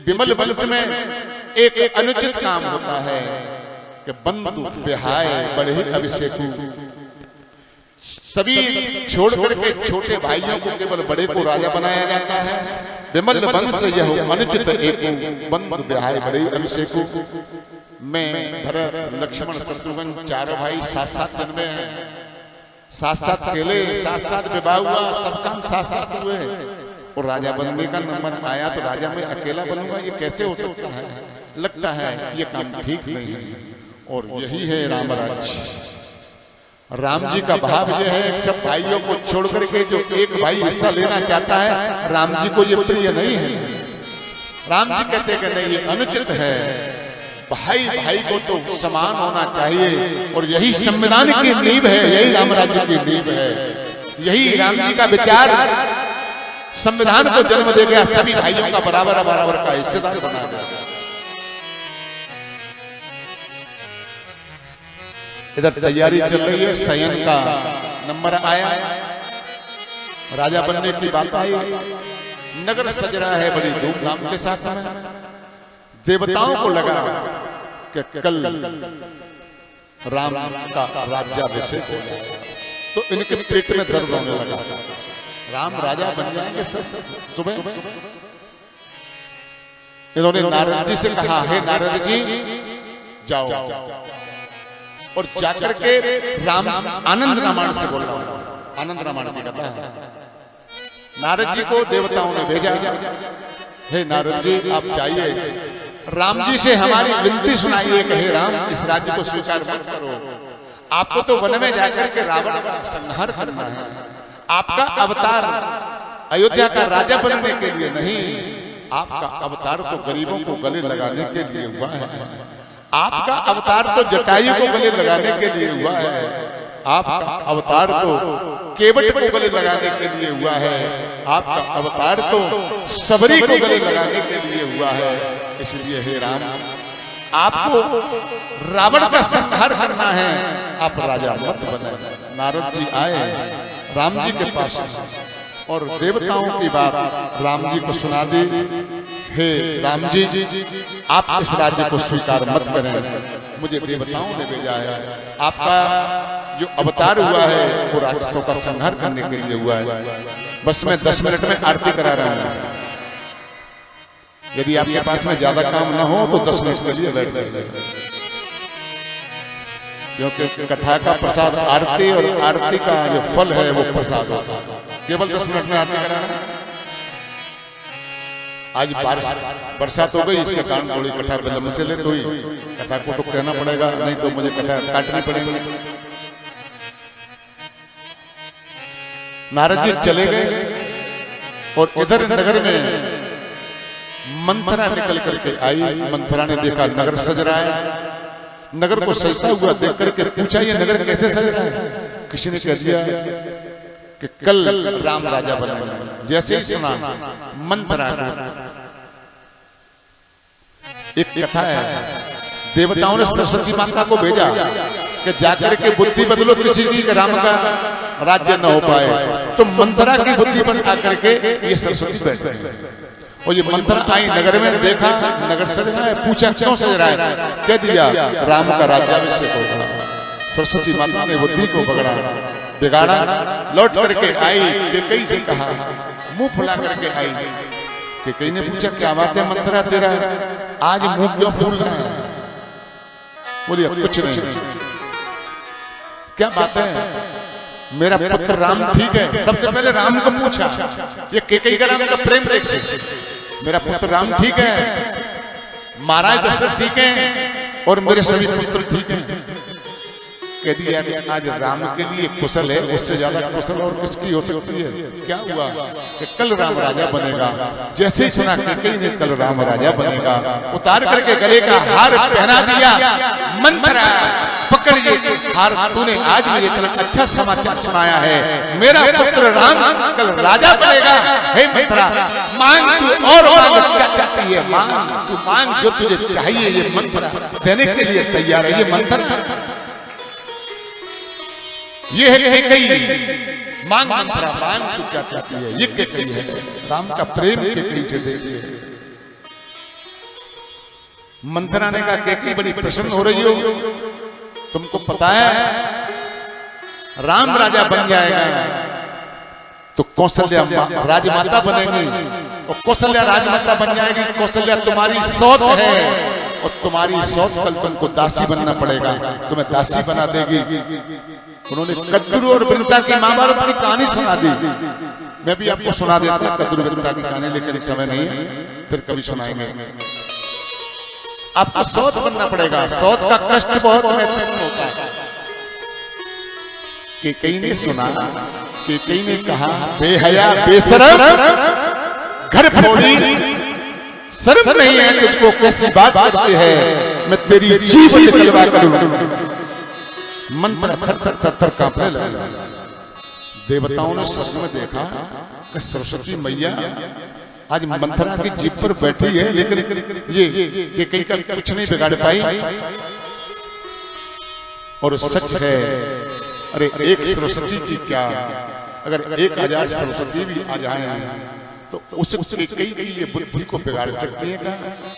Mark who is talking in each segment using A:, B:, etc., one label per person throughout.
A: विमल वंश में एक अनुचित काम होता है कि बंधु विहाय बड़े अभिषेकु, सभी छोड़ करके छोटे भाइयों को केवल बड़े को राजा बनाया जाता है। विमल वंश यह अनुचित एक बंधु विहाय बड़े अभिषेकु। मैं भरत लक्ष्मण शत्रुघ्न चारों भाई साथ साथ जन्मे हैं, साथ साथ खेले, साथ साथ विवाह हुआ, सब काम साथ साथ हुए, और राजा बनने का नंबर आया तो राजा मैं अकेला बनूंगा, ये कैसे हो सकता है? लगता है ये काम ठीक नहीं है। और यही है राम राज्य। राम जी का भाव यह है, सब भाइयों को छोड़ करके जो एक भाई हिस्सा लेना चाहता है, राम जी को ये प्रिय नहीं है। राम जी कहते कि नहीं, ये अनुचित है, भाई भाई को तो समान होना चाहिए। और यही संविधान की नींव है, यही राम राज्य की नींव है, यही राम जी का विचार संविधान को जन्म दे गया, सभी भाइयों का बराबर बराबर का हिस्सेदार बना गया। इधर तैयारी चल रही है, शयन का नंबर आया, राजा बनने की बात आई, नगर सज रहा है बड़ी धूमधाम के साथ में। देवताओं को लगा कि कल राम का राज्याभिषेक हो जाए, तो इनके पेट में दर्द होने लगा। राम राजा बन जाएंगे सुबह। इन्होंने नारद जी से कहा, हे नारद जी जाओ, और जाकर के राम आनंद रामायण से बोल रहा हूं, आनंद रामायण की कथा है। नारद जी को देवताओं ने भेजा, हे नारद जी आप जाइए, राम जी से हमारी विनती सुनाइए कि हे राम, इस राज्य को स्वीकार मत करो, आपको तो वन में जाकर के रावण का संहार करना है। आपका अवतार अयोध्या का राजा बनने के लिए नहीं, आपका अवतार तो गरीबों को गले लगाने के लिए हुआ है, आपका अवतार तो जटायु को गले लगाने के लिए हुआ है, आपका अवतार तो केवट को गले लगाने के लिए हुआ है, आपका अवतार तो सबरी को गले लगाने के लिए हुआ है। इसलिए हे राम, आपको रावण का संहार करना है, आप राजा मत बने। नारद जी आए राम जी के पास और देवताओं की बात राम जी को सुना दी। हे राम जी, आप इस राज्य को स्वीकार मत करें, मुझे देवताओं ने भेजा है, आपका जो अवतार हुआ है वो राक्षसों का संहार करने के लिए हुआ है। बस मैं 10 मिनट में आरती करा रहा हूं, यदि आपके पास में ज्यादा काम न हो तो 10 मिनट के लिए बैठ जाइए, क्योंकि कथा का प्रसाद आरती, और आरती का जो फल है वो प्रसाद होता है। केवल 10 मिनट में आरती कराना। आज बरसात हो गई, इसके कारण थोड़ी कथा विलंब से लेट हुई, कथा को तो कहना पड़ेगा, नहीं तो मुझे कथा काटनी पड़ेगी। नारद जी चले गए और इधर नगर में मंथरा निकल करके आई। मंथरा ने देखा नगर सज रहा है, नगर को सजता हुआ देख करके पूछा, ये नगर कैसे सज रहा है? किसी ने कह दिया कि कल राम राजा बनेगा। जैसे ही सुना मंथरा को, एक कथा है, देवताओं ने सरस्वती माता को भेजा कि जाकर के बुद्धि बदलो किसी की, राम का राज्य न हो पाए। तो मंथरा की बुद्धि पर आकर के ये सरस्वती बैठ गई, और ये मंथरा आई नगर में, देखा नगर सज रहा है, पूछा क्यों सज रहा है? कह दिया राम का राज्याभिषेक होगा। सरस्वती माता ने बुद्धि को बिगाड़ा, लौट करके आई, कैकेयी से कहा, मुंह फुला करके आई। कैकेयी ने पूछा क्या बात है मंथरा, तेरा आज मुंह क्यों फूल रहा है? बोलिए कुछ नहीं। क्या बात है? मेरा पुत्र राम ठीक है। सबसे पहले राम को पूछा, ये कैकेयी का राम का प्रेम देखते, मेरा पुत्र राम ठीक है, महाराज दशरथ ठीक है, और मेरे सभी पुत्र ठीक हैं। कह दिया आज राम के लिए कुशल है, उससे ज्यादा कुशल और किसकी हो सकती है? क्या हुआ कि कल राम राजा बनेगा। जैसे ही सुना कैकेयी ने कल राम राजा बनेगा, उतार करके गले का हार पहना दिया। मंथरा पकड़िए हार, तूने आज मुझे इतना अच्छा समाचार सुनाया है, मेरा पुत्र राम कल राजा बनेगा। हे मंथरा, मांग तू और क्या चाहती है? मांग तू, मांग जो तुझे चाहिए, ये मंथरा देने के लिए तैयार है। ये मंथरा, ये है कैकेयी। मांग मंथरा, मांग तू क्या चाहती है? ये कैकेयी है। राम का प्रेम कैकेयी से देखिए। मंथरा ने कहा कैकेयी बड़ी प्रसन्न हो रही हो, तुमको पता है राम राजा बन जाएगा तो कौशल्या राजमाता बनेगी, और कौशल्या राजमाता बन जाएगी। कौशल्या तुम्हारी सौत है और तुम्हारी सौत कल तुमको दासी बनना पड़ेगा, तुम्हें दासी बना देगी। उन्होंने कद्रू और विनता की महाभारत की कहानी सुना दी। मैं भी आपको सुना देता कद्रू विनता की कहानी, लेकिन समय नहीं है, फिर कभी सुनाएंगे। आपको सौत बनना पड़ेगा, सौत का कष्ट बहुत महत्वपूर्ण होता है। कैकेयी ने सुना, कैकेयी ने कहा बेहया बेशरम घर फोड़ी, शर्म नहीं है तुझको, कैसी बात करती है, मैं तेरी जीभ निकलवा करूं। मंत्र थर थर थर कांपने लगा। देवताओं ने स्वर्ग में देखा कि सरस्वती मैया आज मंथरा की जीभ पर बैठी है, लेकिन ये कैकेयी का कुछ नहीं बिगाड़ पाई। और सच है, अरे एक सरस्वती की क्या, अगर 1000 सरस्वती भी आ जाए तो उस कैकेयी की ये बुद्धि को बिगाड़ सकती है।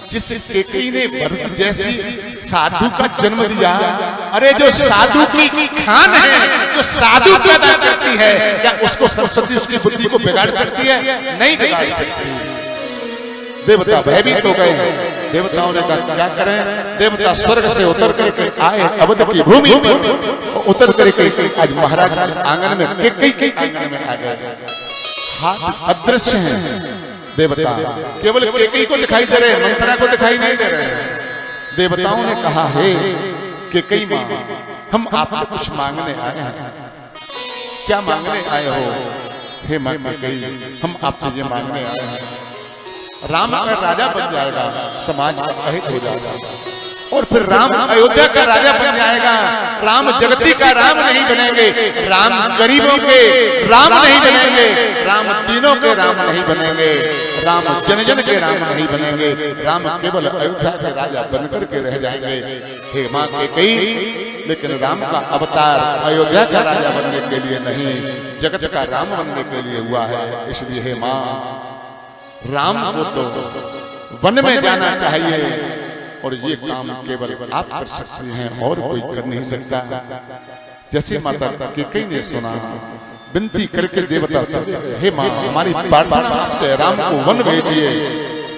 A: जिस कैकेयी ने भरत जैसी साधु का जन्म दिया, अरे जो साधु की खान है, जो साधु पैदा करती है, क्या उसको सरस्वती उसकी बुद्धि को बिगाड़ सकती है? नहीं बिगाड़ सकती। देवता भयभीत हो गए। देवताओं ने कहा क्या करें? देवता स्वर्ग से उतर करके आए अवध की भूमि पर, उतर करके आज महाराज आंगन में कैकेयी के आंगन में आ गए। हाथ अदृश्य हैं देवता, केवल कैकेयी को दिखाई दे रहे, मंथरा को दिखाई नहीं दे रहे। देवताओं ने कहा हे कैकेयी मां, हम आपसे कुछ मांगने आए हैं। क्या मांगने आए हो? हे मां कैकेयी, हम आपसे ये मांगने आए हैं, राम अगर राजा बन जाएगा समाज अहित हो जाएगा, और फिर राम अयोध्या का राजा बन जाएगा। राम जगती का राम नहीं बनेंगे, राम गरीबों के राम नहीं बनेंगे, राम तीनों के राम नहीं बनेंगे, राम जन जन के राम नहीं बनेंगे, राम केवल अयोध्या के राजा बनकर के रह जाएंगे। हे मां कैकेयी, लेकिन राम का अवतार अयोध्या का राजा बनने के लिए नहीं, जगत का राम बनने के लिए हुआ है। इसलिए हे मां, राम को तो वन में जाना चाहिए, और ये काम केवल आप कर सकते हैं, और कोई कर नहीं सकता। जैसे माता कैकेयी ने सुना, विनती करके देवता चले गए, हे मां हमारी प्रार्थना आपसे, राम को वन भेजिए।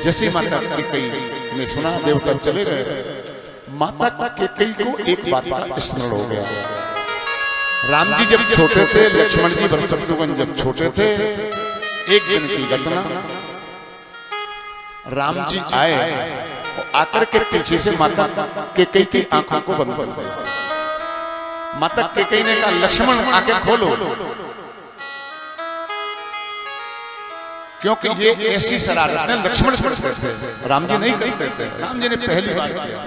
A: जैसे माता कैकेयी ने सुना, देवता चले गए। माता कैकेयी को एक बात का स्मरण हो गया। राम जी जब छोटे थे, लक्ष्मण जी और शत्रुघ्न जब छोटे थे, एक दिन की घटना, राम जी आए और आकर के पीछे से माता कैकेयी की आंखों को बंद कर दिया। माता कैकेयी ने कहा लक्ष्मण आंखें खोलो, क्योंकि ये ऐसी शरारतें लक्ष्मण करते थे, राम जी नहीं करते थे। राम जी ने पहली बार किया,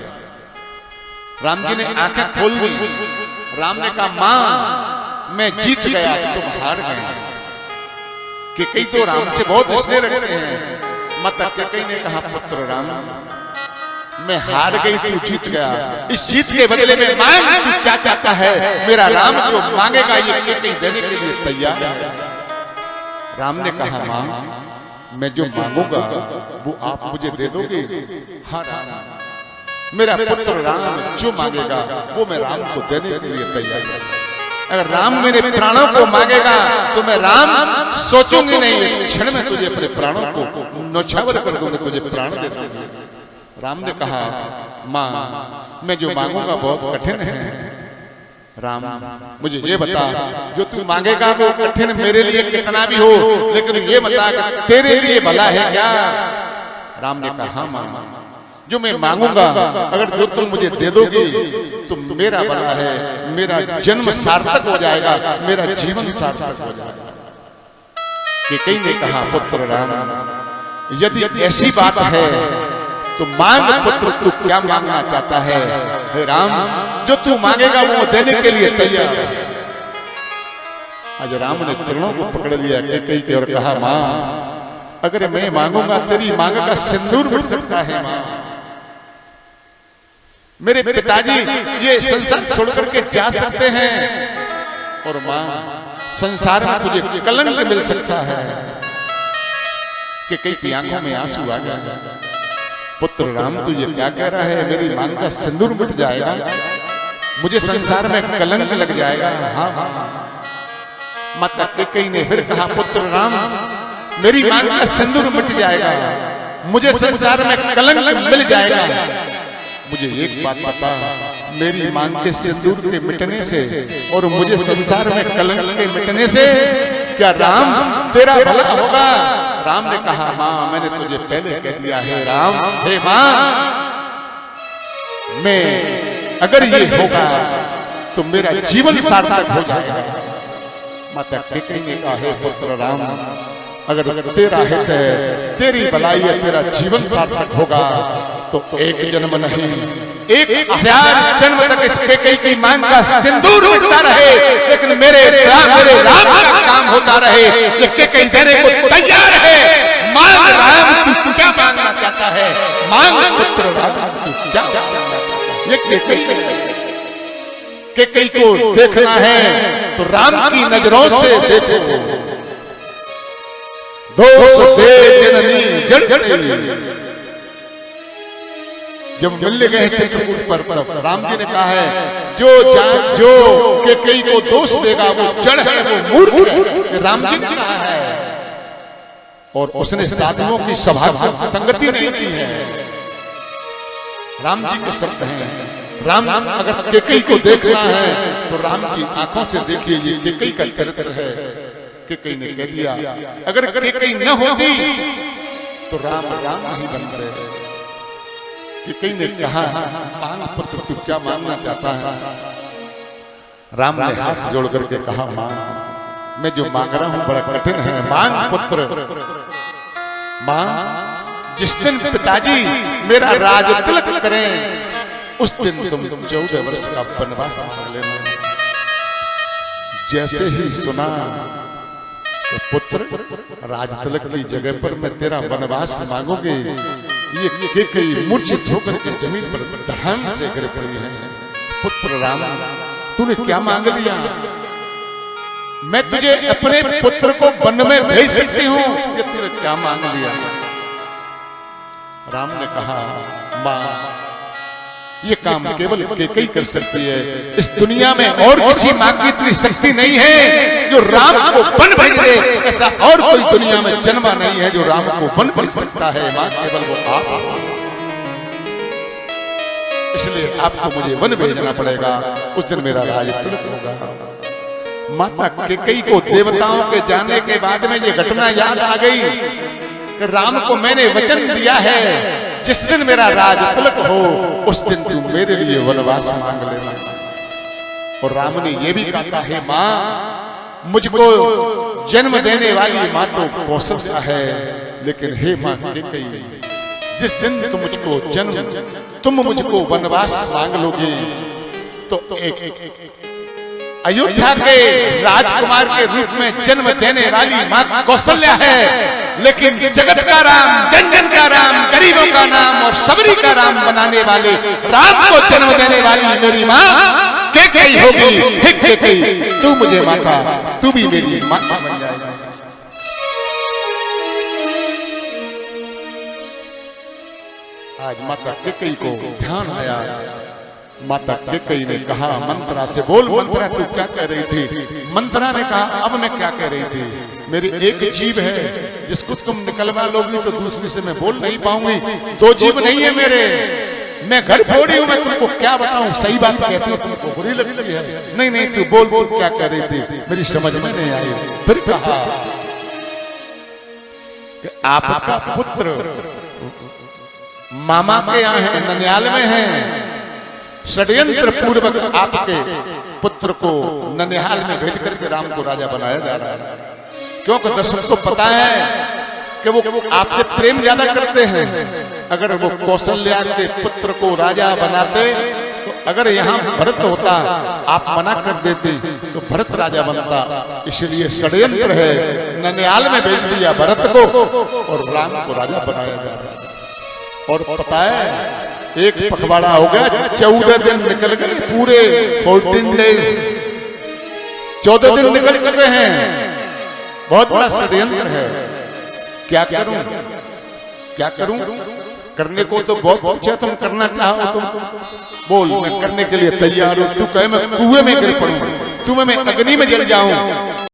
A: राम जी ने आंखें खोल दी। राम ने कहा मां मैं जीत गया, तुम हार गए। कैकेयी तो राम से बहुत स्नेह रखते हैं। माता कैकेयी ने कहा पुत्र राम, मैं हार गई, तू जीत गया, इस जीत के बदले में मांग, तू क्या चाहता है? मेरा राम जो मांगेगा ये कैकेयी देने के लिए तैयार है। राम ने कहा मां, मैं जो मांगूंगा वो आप मुझे दे दोगे? हाँ राम, मेरा पुत्र राम जो मांगेगा वो मैं राम को देने के लिए तैयार हूं। अगर राम मेरे प्राणों को मांगेगा तो मैं राम सोचूंगी नहीं, क्षण में तुझे अपने प्राणों को नौछावर कर दूंगा, तुझे प्राण दे दूंगा। राम ने कहा मां मैं जो मांगूंगा बहुत कठिन है। राम मुझे ये बता, जो तू मांगेगा वो कठिन मेरे लिए कितना भी हो, लेकिन ये बता कि तेरे लिए भला है क्या? राम ने कहा मां जो मैं मांगूंगा अगर जो तुम मुझे दे दोगे तो मेरा भला है, मेरा जन्म सार्थक हो जाएगा, मेरा जीवन सार्थक हो जाएगा। कैकेयी ने कहा पुत्र राम यदि ऐसी बात है तो मांग पुत्र, तू क्या मांगना चाहता है? हे राम जो तू मांगेगा वो देने के लिए तैयार है। आज राम ने चरणों को पकड़ लिया कैकेयी के और कहा मां अगर मैं मांगूंगा तेरी मांग का सिंदूर बढ़ सकता है। मां मेरे पिताजी ये संसार छोड़ करके जा सकते हैं, और मां संसार में तुझे कलंक मिल सकता है। कैकेयी की आंखों में आंसू आ गया। पुत्र राम तू ये क्या कह रहा है, मेरी मांग का सिंदूर मिट जाएगा, मुझे संसार में कलंक लग जाएगा। हाँ माता कैकेयी ने फिर कहा, पुत्र राम मेरी मांग का सिंदूर मिट जाएगा, मुझे संसार में कलंक मिल जाएगा, मुझे एक बात बता, मेरी मांग के सिंदूर के मिटने से और मुझे संसार में कलंक के मिटने से क्या राम तेरा भला होगा? राम ने कहा, मां मैंने तुझे पहले कह दिया है राम, हे मां मैं अगर ये होगा तो मेरा जीवन सार्थक हो जाएगा। माता कैकेयी ने कहा, हे पुत्र राम अगर तेरा हित है, तेरी भलाई है, तेरा जीवन सार्थक होगा तो एक जन्म नहीं 1000 जन्म तक इस कैकेयी की मांग का सिंदूर मिटता रहे, लेकिन मेरे राम का काम होता रहे। ये कैकेयी देने को तैयार है। मांग राम तू क्या मांगना चाहता है? मांग पुत्र राम तू क्या? ये कैकेयी को देखना है तो राम की नजरों से देखो। दोष दे जननी जड़ जब मिल गए थे त्रिकूट पर राम जी ने कहा है, जो कैकेयी को दोष देगा वो जड़ है, वो मूर्ख है, राम जी ने कहा है। और उसने साधुओं की सभा संगति नहीं की है। राम जी के शब्द हैं। राम अगर कैकेयी को देखना है तो राम की आंखों से देखिए, ये कैकेयी का चरित्र है। कैकेयी ने कह दिया, अगर कैकेयी न होती तो राम राम नहीं बन रहे। कैकेयी ने कहा, मांग पुत्र तू क्या मांगना चाहता है? राम ने हाथ जोड़ करके कहा, मां मैं जो मांग रहा हूं बड़ा कठिन है। मांग पुत्र, मां जिस दिन पिताजी मेरा राज तिलक करें उस दिन तुम 14 वर्ष का वनवास मांग लेना। जैसे ही सुना तो पुत्र राज तिलक की जगह पर मैं तेरा वनवास मांगोगे, ये कैकेयी मूर्छित होकर के जमीन पर धड़ाम से गिर पड़ी है। पुत्र राम तूने क्या मांग लिया? मैं तुझे अपने पुत्र को वन में भेज सकती हूँ, ये तूने क्या मांग लिया? राम ने कहा, मां ये काम केवल कैकेयी कर सकती है। इस दुनिया में और किसी मां की इतनी शक्ति नहीं है जो राम को वन भेज दे। ऐसा और कोई दुनिया में जन्मा नहीं है जो राम को वन भेज सकता है। मां केवल वो आप, इसलिए आपको मुझे वन भेजना पड़ेगा। उस दिन मेरा राज तिलक होगा। माता कैकेयी को देवताओं के जाने के बाद में ये घटना याद आ गई कि राम को मैंने वचन दिया है, जिस दिन मेरा राज तिलक हो उस दिन तू मेरे लिए वनवास मांग लेना। और राम ने यह भी कहा है, मां मुझको जन्म देने वाली मां तो कौशल्या है, लेकिन हे मां कैकेयी जिस दिन तुम मुझको वनवास मांग लोगी तो एक अयोध्या के राजकुमार के रूप में जन्म देने वाली मां कौशल्या है, लेकिन जगत का राम, जन जन का राम, गरीबों का नाम और सबरी का राम बनाने वाले राम को जन्म देने वाली मेरी मां कैकेयी होगी। हे कैकेयी तू मुझे माता, तू भी मेरी मां बन जाएगा। आज माता कैकेयी को ध्यान आया। माता कैकेयी ने कहा, मंत्रा से बोल। मंत्रा तू क्या कह रही थी? मंत्रा ने कहा, अब मैं क्या कह रही थी? मेरी एक जीभ है, जिसको तुम निकलवा लोगी तो दूसरी से मैं बोल नहीं पाऊंगी। 2 जीभ नहीं है मेरे, मैं घर फोड़ी हूं। मैं तुमको क्या बताऊं? सही बात कहती हूँ, तुमको बुरी लगती है। नहीं नहीं तू बोल बोल क्या कह रही थी? मेरी समझ में नहीं आई। फिर कहा कि आपका पुत्र मामा के यहाँ है, ननियाल में है। षड्यंत्र पूर्वक आपके पुत्र को ननिहाल में भेज करके राम को राजा बनाया जा रहा है। क्योंकि दर्शक को पता है कि वो आपसे प्रेम ज्यादा करते हैं। अगर वो कौशल्या के पुत्र को राजा बनाते तो अगर यहाँ भरत होता, आप मना कर देते तो भरत राजा बनता। इसलिए षड्यंत्र है, ननिहाल में भेज दिया भरत को और राम को राजा बनाया जा रहा है। और पता है एक पखवाड़ा हो गया, 14 दिन निकल गए, पूरे 14 डेज 14 दिन निकल चुके हैं। बहुत बड़ा षड्यंत्र है। क्या करूं? करने को तो बहुत कुछ है, तुम करना चाहो तो बोल, मैं करने के लिए तैयार हूं। तू कहे मैं कुएं में गिर पड़ूं, तुम्हें मैं अग्नि में जल जाऊं,